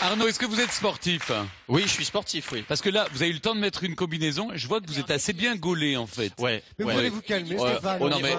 Arnaud, est-ce que vous êtes sportif? Oui, je suis sportif, oui. Parce que là, vous avez eu le temps de mettre une combinaison. Je vois que vous êtes assez bien gaulé, en fait. Ouais. Mais vous allez vous calmer, Stéphane. non, mais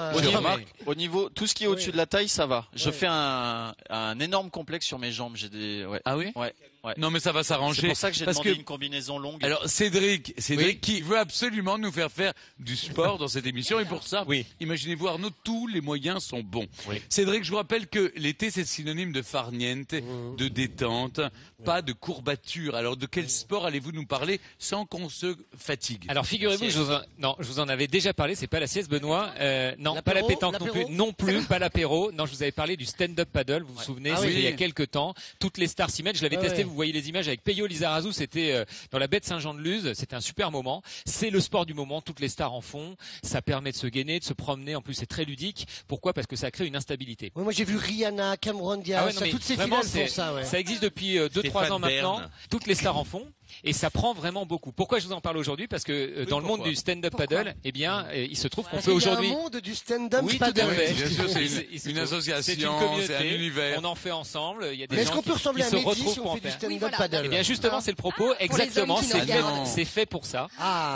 Au niveau, tout ce qui est au-dessus de la taille, ça va. Je fais un énorme complexe sur mes jambes. J'ai des, ouais. Ah oui? Ouais. Non, mais ça va s'arranger. C'est pour ça que j'ai demandé une combinaison longue. Alors, Cédric qui veut absolument nous faire faire du sport dans cette émission. Et pour ça, imaginez-vous, Arnaud, tous les moyens sont bons. Oui. Cédric, je vous rappelle que l'été, c'est synonyme de farniente, de détente, pas de courbature. Alors, de quel sport allez-vous nous parler sans qu'on se fatigue? Alors, figurez-vous, je vous en avais déjà parlé. C'est pas la sieste, Benoît. Non, pas la pétanque non plus, pas l'apéro. Non, je vous avais parlé du stand-up paddle. Vous vous souvenez? C'était il y a quelques temps. Toutes les stars s'y mettent. Je l'avais testé. Vous voyez les images avec Peyo Lizarazu. C'était dans la baie de Saint-Jean-de-Luz. C'était un super moment. C'est le sport du moment. Toutes les stars en font. Ça permet de se gainer, de se promener. En plus, c'est très ludique. Pourquoi? Parce que ça crée une instabilité. Ouais, moi, j'ai vu Rihanna, Cameron Diaz. Toutes ces finales font ça. Ouais. Ça existe depuis 2-3 ans maintenant. Toutes les stars en font. Et ça prend vraiment beaucoup. Pourquoi je vous en parle aujourd'hui? Parce que dans le monde du stand-up paddle, eh bien, il se trouve qu'on peut aujourd'hui. Il y a un monde du stand-up paddle. Tout à fait. Bien sûr, c'est une association, c'est un univers. On en fait ensemble. Il y a des gens est-ce qu'on peut ressembler à Mehdi si on fait du stand-up paddle? Eh bien, justement, c'est le propos. Exactement. C'est fait pour ça.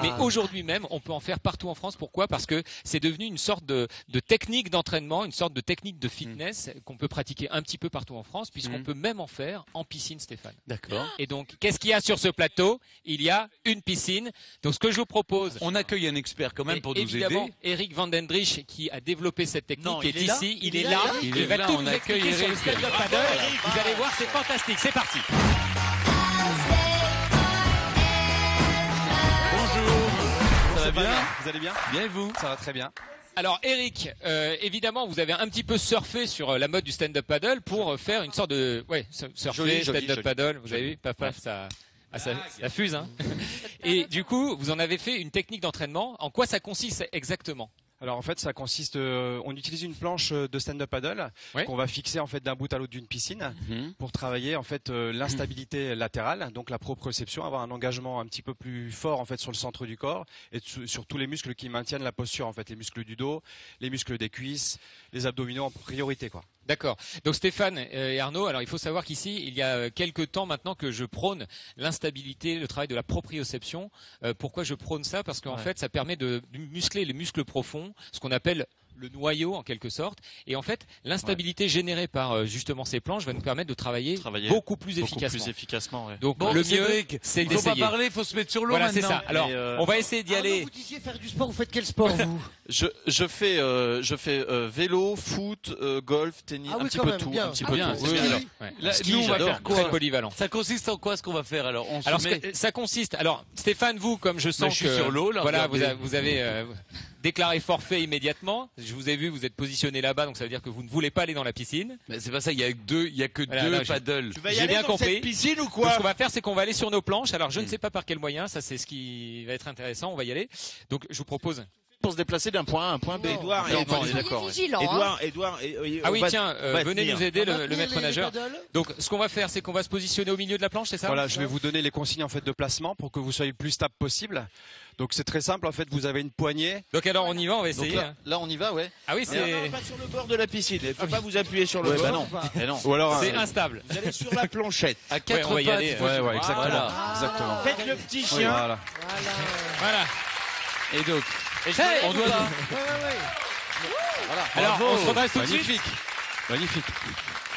Mais aujourd'hui même, on peut en faire partout en France. Pourquoi? Parce que c'est devenu une sorte de technique d'entraînement, une sorte de technique de fitness qu'on peut pratiquer un petit peu partout en France, puisqu'on peut même en faire en piscine, Stéphane. D'accord. Et donc, qu'est-ce qu'il y a sur ce plateau? Il y a une piscine. Donc, ce que je vous propose. On accueille un expert quand même pour nous aider. Eric Van Den Driesch, qui a développé cette technique, est ici. Il est là. Il va tout nous expliquer sur le stand-up paddle. Vous allez voir, c'est fantastique. C'est parti. Bonjour. Ça va bien? Vous allez bien? Bien et vous? Ça va très bien. Alors Eric, évidemment, vous avez un petit peu surfé sur la mode du stand-up paddle pour faire une sorte de surfer stand-up paddle. Vous avez vu, paf, ça fuse, hein. Et du coup, vous en avez fait une technique d'entraînement. En quoi ça consiste exactement? Alors en fait, ça consiste, on utilise une planche de stand-up paddle qu'on va fixer en fait d'un bout à l'autre d'une piscine pour travailler en fait l'instabilité latérale, donc la proprioception, avoir un engagement un petit peu plus fort en fait sur le centre du corps et sur tous les muscles qui maintiennent la posture en fait, les muscles du dos, les muscles des cuisses, les abdominaux en priorité quoi. D'accord. Donc Stéphane et Arnaud, alors il faut savoir qu'ici, il y a quelques temps maintenant que je prône l'instabilité, le travail de la proprioception. Pourquoi je prône ça? Parce qu'en fait, ça permet de muscler les muscles profonds, ce qu'on appelle le noyau en quelque sorte, et en fait l'instabilité générée par justement ces planches va nous permettre de travailler beaucoup plus efficacement. Donc bon, le mieux c'est d'essayer. Il faut pas parler, il faut se mettre sur l'eau maintenant. C'est ça. Alors on va essayer d'y aller. Vous disiez faire du sport, vous faites quel sport vous? Je fais vélo, foot, golf, tennis, un petit peu tout. Là, nous on va faire quoi? Très polyvalent. Ça consiste en quoi ce qu'on va faire alors? Ça consiste. Alors Stéphane, vous comme je sens que sur l'eau, là, voilà, vous avez déclaré forfait immédiatement. Je vous ai vu, vous êtes positionné là-bas, donc ça veut dire que vous ne voulez pas aller dans la piscine. Mais c'est pas ça, il y a que deux paddles. J'ai bien compris. Piscine ou quoi? Donc, ce qu'on va faire, c'est qu'on va aller sur nos planches. Alors je ne sais pas par quel moyen, ça c'est ce qui va être intéressant. On va y aller. Donc je vous propose. Pour se déplacer d'un point A à un point B. Édouard, ah oui, tiens, venez nous aider, le maître nageur. Donc, ce qu'on va faire, c'est qu'on va se positionner au milieu de la planche, c'est ça? Voilà, je vais vous donner les consignes en fait de placement pour que vous soyez le plus stable possible. Donc c'est très simple, en fait, vous avez une poignée. Donc alors on y va, on va essayer. Là on y va, ouais. Ah oui, c'est pas sur le bord de la piscine. Il faut pas vous appuyer sur le bord. Non. Ou alors c'est instable. Vous allez sur la planchette. À 4 pattes. Ouais, exactement. Exactement. Faites le petit chien. Voilà. Et donc, on doit. Voilà. Alors on se redresse tout de suite. Magnifique.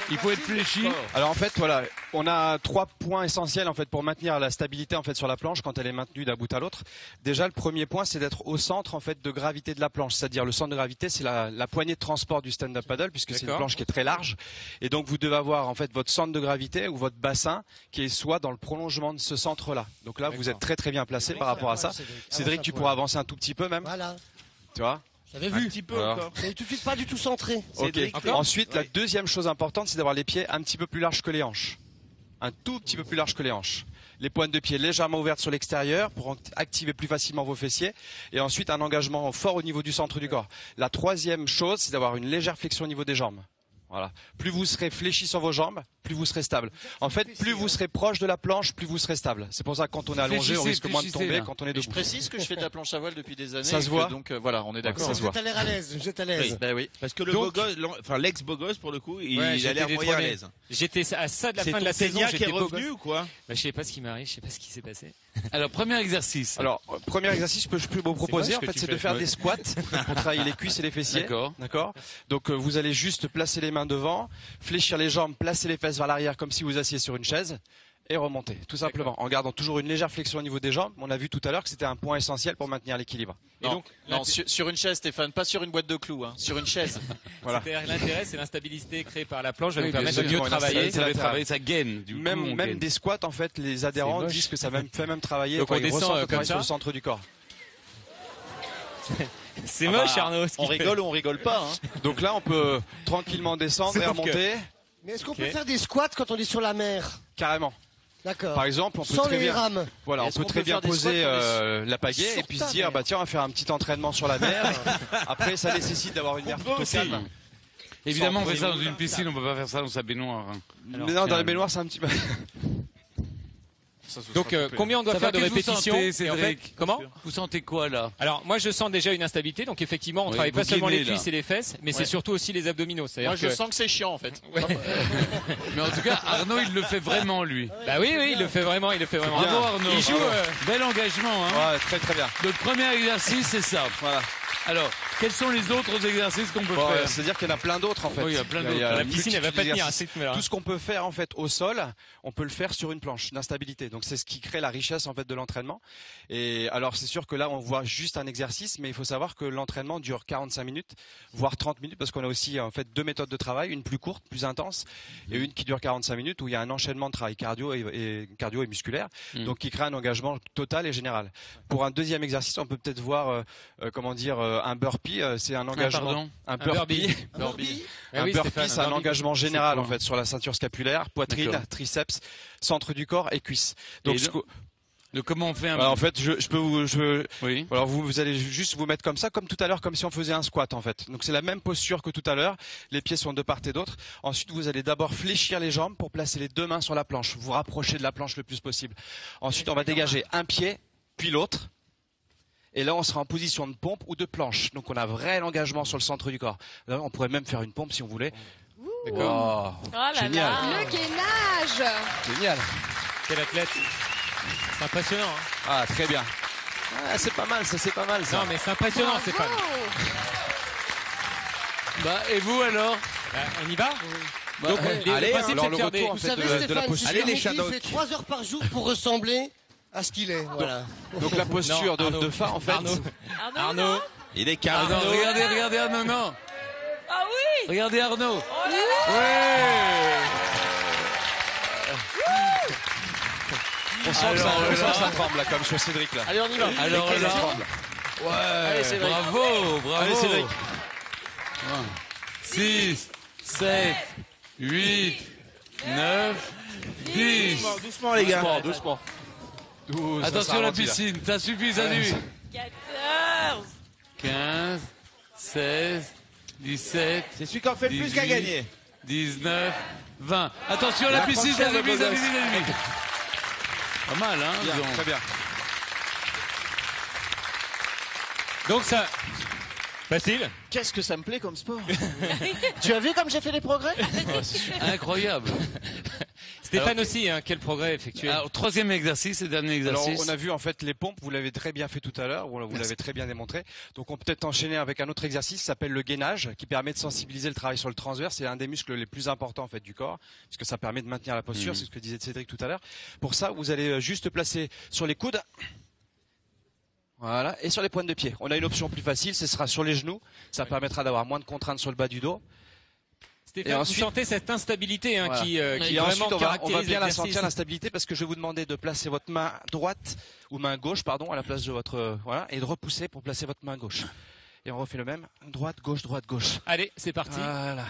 Il faut être fléchi. Alors en fait, voilà, on a 3 points essentiels en fait pour maintenir la stabilité en fait sur la planche quand elle est maintenue d'un bout à l'autre. Déjà, le premier point, c'est d'être au centre en fait de gravité de la planche, c'est-à-dire le centre de gravité, c'est la poignée de transport du stand-up paddle puisque c'est une planche qui est très large. Et donc vous devez avoir en fait votre centre de gravité ou votre bassin qui est soit dans le prolongement de ce centre-là. Donc là, vous êtes très très bien placé par rapport à ça. Cédric, tu pourras avancer un tout petit peu même. Voilà. Tu vois? J'avais vu. Un petit peu encore. C'est tout de suite pas du tout centré. Ok. Ensuite, la deuxième chose importante, c'est d'avoir les pieds un petit peu plus larges que les hanches. Un tout petit peu plus large que les hanches. Les pointes de pied légèrement ouvertes sur l'extérieur pour activer plus facilement vos fessiers. Et ensuite, un engagement fort au niveau du centre du corps. La troisième chose, c'est d'avoir une légère flexion au niveau des jambes. Voilà. Plus vous serez fléchi sur vos jambes, plus vous serez stable. En fait, plus vous serez proche de la planche, plus vous serez stable. C'est pour ça que quand on est allongé, on risque moins de tomber quand on est debout. Je précise que je fais de la planche à voile depuis des années. Ça se voit. Donc voilà, on est d'accord. Vous êtes à l'air à l'aise. Vous êtes à l'aise. Oui. Bah oui. Parce que le beau gosse, enfin l'ex-beau gosse pour le coup, il a l'air moyen à l'aise. J'étais à ça de la fin de la saison. Qui est revenu ou quoi? Je sais pas ce qui m'arrive, je sais pas ce qui s'est passé. Alors premier exercice. Alors premier exercice que je peux vous proposer, en fait, c'est de faire des squats pour travailler les cuisses et les fessiers. D'accord. Donc vous allez juste placer les mains devant, fléchir les jambes, placer les fesses vers l'arrière comme si vous assiez sur une chaise et remonter, tout simplement, en gardant toujours une légère flexion au niveau des jambes. On a vu tout à l'heure que c'était un point essentiel pour maintenir l'équilibre. Non, sur une chaise, Stéphane, pas sur une boîte de clous, hein, sur une chaise. Voilà. L'intérêt, c'est l'instabilité créée par la planche, va nous permettre de mieux travailler. Ça va travailler sa gaine. Même des squats, en fait, les adhérents disent que ça fait même travailler. Donc on descend comme ça sur le centre du corps. C'est moche, Arnaud. On rigole ou on rigole pas. Hein. Donc là, on peut tranquillement descendre et remonter. Mais est-ce qu'on peut faire des squats quand on est sur la mer? Carrément. D'accord. Par exemple, on peut très bien, voilà, on peut très bien poser la pagaie et puis se dire, bah tiens, on va faire un petit entraînement sur la mer. Après, ça nécessite d'avoir une mer plutôt calme. Évidemment, on fait ça dans une piscine, on peut pas faire ça dans sa baignoire. Mais non, dans les baignoires, c'est un petit peu. Donc combien on doit faire de répétitions? Comment vous sentez quoi là? Alors moi je sens déjà une instabilité, donc effectivement on travaille pas seulement les cuisses et les fesses, mais c'est surtout aussi les abdominaux. Moi je sens que c'est chiant en fait. Mais en tout cas Arnaud il le fait vraiment lui. Bah oui il le fait vraiment, Bravo Arnaud. Il joue bel engagement hein. Ouais, très très bien. Notre premier exercice c'est ça. Voilà. Alors, quels sont les autres exercices qu'on peut faire? C'est-à-dire qu'il y en a plein d'autres en fait. Oui, il y a plein d'autres. La piscine, elle va pas tenir à ce rythme-là. Tout ce qu'on peut faire en fait au sol, on peut le faire sur une planche d'instabilité. Donc c'est ce qui crée la richesse en fait de l'entraînement. Et alors c'est sûr que là on voit juste un exercice, mais il faut savoir que l'entraînement dure 45 minutes, voire 30 minutes, parce qu'on a aussi en fait deux méthodes de travail, une plus courte, plus intense, et une qui dure 45 minutes où il y a un enchaînement de travail cardio et musculaire, donc qui crée un engagement total et général. Pour un deuxième exercice, on peut peut-être voir un burpee. C'est un engagement, un burpee. Un burpee, c'est un engagement général en fait sur la ceinture scapulaire, poitrine, triceps, centre du corps et cuisses. Donc comment on fait un... En fait, je peux vous... Oui. Alors vous allez juste vous mettre comme ça, comme tout à l'heure, comme si on faisait un squat en fait. Donc c'est la même posture que tout à l'heure. Les pieds sont de part et d'autre. Ensuite, vous allez d'abord fléchir les jambes pour placer les deux mains sur la planche. Vous rapprochez de la planche le plus possible. Ensuite, on va dégager un pied, puis l'autre. Et là, on sera en position de pompe ou de planche. Donc on a vrai engagement sur le centre du corps. Là, on pourrait même faire une pompe si on voulait. D'accord. Génial. Le gainage. Génial. Quel athlète. C'est impressionnant. Hein. Ah, très bien. Ah, c'est pas mal, ça, c'est pas mal, ça. Non, mais c'est impressionnant, Stéphane. Bah, et vous, alors? On y va? Donc, allez, alors le retour, Vous savez, Stéphane, il fait 3 heures par jour pour ressembler à ce qu'il est. Voilà. Donc la posture de fin, en fait. Arnaud. Il est calme. Regardez Arnaud, non. Ah oui. Regardez Arnaud. Oh là On sent que ça tremble, là, comme sur Cédric, là. Allez, on y va. Alors là, ouais. Allez, Cédric. Bravo. Allez, Cédric. 6, 7, 8, 9, 10. Doucement les gars. Doucement. Attention la piscine, ça suffit, ça suffit. 14. 15, 16, 17. C'est celui qui en fait le plus qu'à gagner. 19, 20. Attention la piscine, ça suffit, ça suffit. Pas mal, hein? Bien, très bien. Donc ça... Facile. Qu'est-ce que ça me plaît comme sport. Tu as vu comme j'ai fait des progrès? Incroyable. Stéphane aussi, hein, quel progrès effectué. Alors, troisième exercice et dernier exercice. Alors, on a vu en fait les pompes, vous l'avez très bien fait tout à l'heure, vous l'avez très bien démontré. Donc on peut peut-être enchaîner avec un autre exercice qui s'appelle le gainage, qui permet de sensibiliser le travail sur le transverse. C'est un des muscles les plus importants en fait du corps, parce que ça permet de maintenir la posture, c'est ce que disait Cédric tout à l'heure. Pour ça, vous allez juste placer sur les coudes. Voilà, et sur les pointes de pied. On a une option plus facile, ce sera sur les genoux. Ça permettra d'avoir moins de contraintes sur le bas du dos. Stéphane, ensuite, vous sentez cette instabilité hein, qui vraiment on va bien la sentir l'instabilité parce que je vais vous demander de placer votre main droite ou main gauche pardon à la place de votre et de repousser pour placer votre main gauche. Et on refait le même, droite gauche. Allez, c'est parti. Voilà.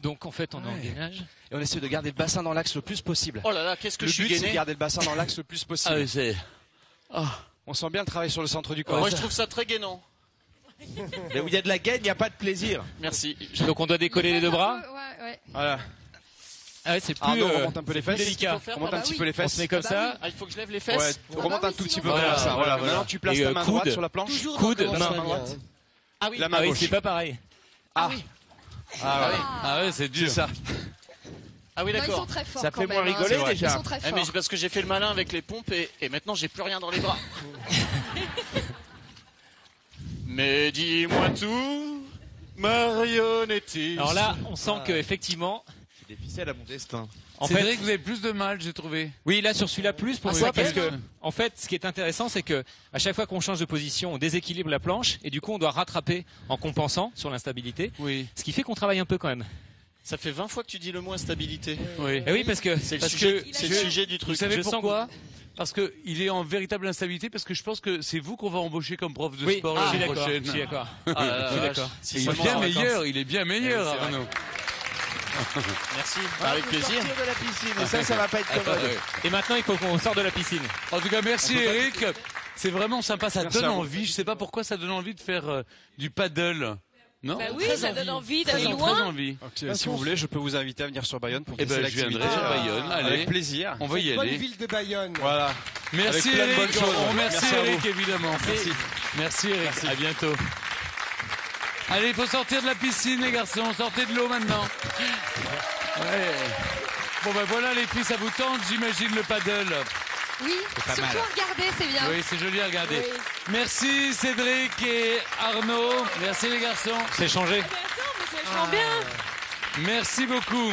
Donc en fait, on est en gainage. Et on essaie de garder le bassin dans l'axe le plus possible. Oh là là, qu'est-ce que le je suis but, gainé. c'est de garder le bassin dans l'axe le plus possible. Ah oui, c'est... Oh. On sent bien le travail sur le centre du corps. Moi, je trouve ça très gainant. Mais où il y a de la gaine, il n'y a pas de plaisir. Merci. Donc on doit décoller les deux bras. Voilà. Ah ouais, c'est plus, Arnaud, remonte un peu les fesses. délicat. Remonte un petit peu les fesses. On se met comme ça. Ah, il faut que je lève les fesses. Ouais, remonte un tout petit peu vers ça. Voilà. Maintenant, tu places Et, ta main coude. droite sur la planche. Coude, Place main. ta main droite. Ah oui. La main gauche. c'est pas pareil. Ah oui. Ah ouais, c'est dur. C'est ça. Ah oui, Non, ils d'accord. sont très forts. Ça quand fait même, moins hein. rigoler C'est vrai. déjà. Ils sont très Eh, forts. mais c'est parce que j'ai fait le malin avec les pompes et maintenant j'ai plus rien dans les bras. Mais dis-moi tout, marionnettiste. Alors là, on sent que effectivement, J'ai des ficelles à mon destin. en C'est fait, vrai que vous avez plus de mal, j'ai trouvé. oui, là sur celui-là plus. Pourquoi? oui, Parce ok. que, en fait, ce qui est intéressant, c'est que à chaque fois qu'on change de position, on déséquilibre la planche et du coup, on doit rattraper en compensant sur l'instabilité. Oui. Ce qui fait qu'on travaille un peu quand même. Ça fait 20 fois que tu dis le mot instabilité. Oui. Et oui, parce que C'est le parce sujet, que c'est le sujet du Vous truc. savez je sens pourquoi? Parce que il est en véritable instabilité, parce que je pense que c'est vous qu'on va embaucher comme prof de oui, sport je suis l'année d'accord. prochaine. Je suis d'accord. Ah, Je suis d'accord. Si Il est seulement bien en vacances. meilleur, il est bien meilleur, c'est vrai. Arnaud. Merci. Avec plaisir. Sortir de la piscine, et ça va pas être commode. Et maintenant, il faut qu'on sorte de la piscine. En tout cas, merci Eric. C'est vraiment sympa, ça Merci donne à vous. envie. Je sais pas pourquoi ça donne envie de faire du paddle. Non? Bah oui, ça donne envie d'aller Très loin. envie. Si vous voulez, je peux vous inviter à venir sur Bayonne pour Eh tester ben, je l'activité. viendrai sur Bayonne. Allez, Avec plaisir. on va y Bonne aller. ville de Bayonne. Voilà. Merci Avec plein de Eric. bonnes choses. On remercie Merci à Eric vous. évidemment. Merci. Merci Eric. À bientôt. Allez, il faut sortir de la piscine les garçons. Sortez de l'eau maintenant. Ouais. Bon ben voilà les filles, ça vous tente, j'imagine le paddle. Oui, pas surtout mal. à regarder, c'est bien. Oui, c'est joli à regarder. Oui. Merci Cédric et Arnaud. Merci les garçons. C'est changé. Attends, mais c'est vachement bien. Merci beaucoup.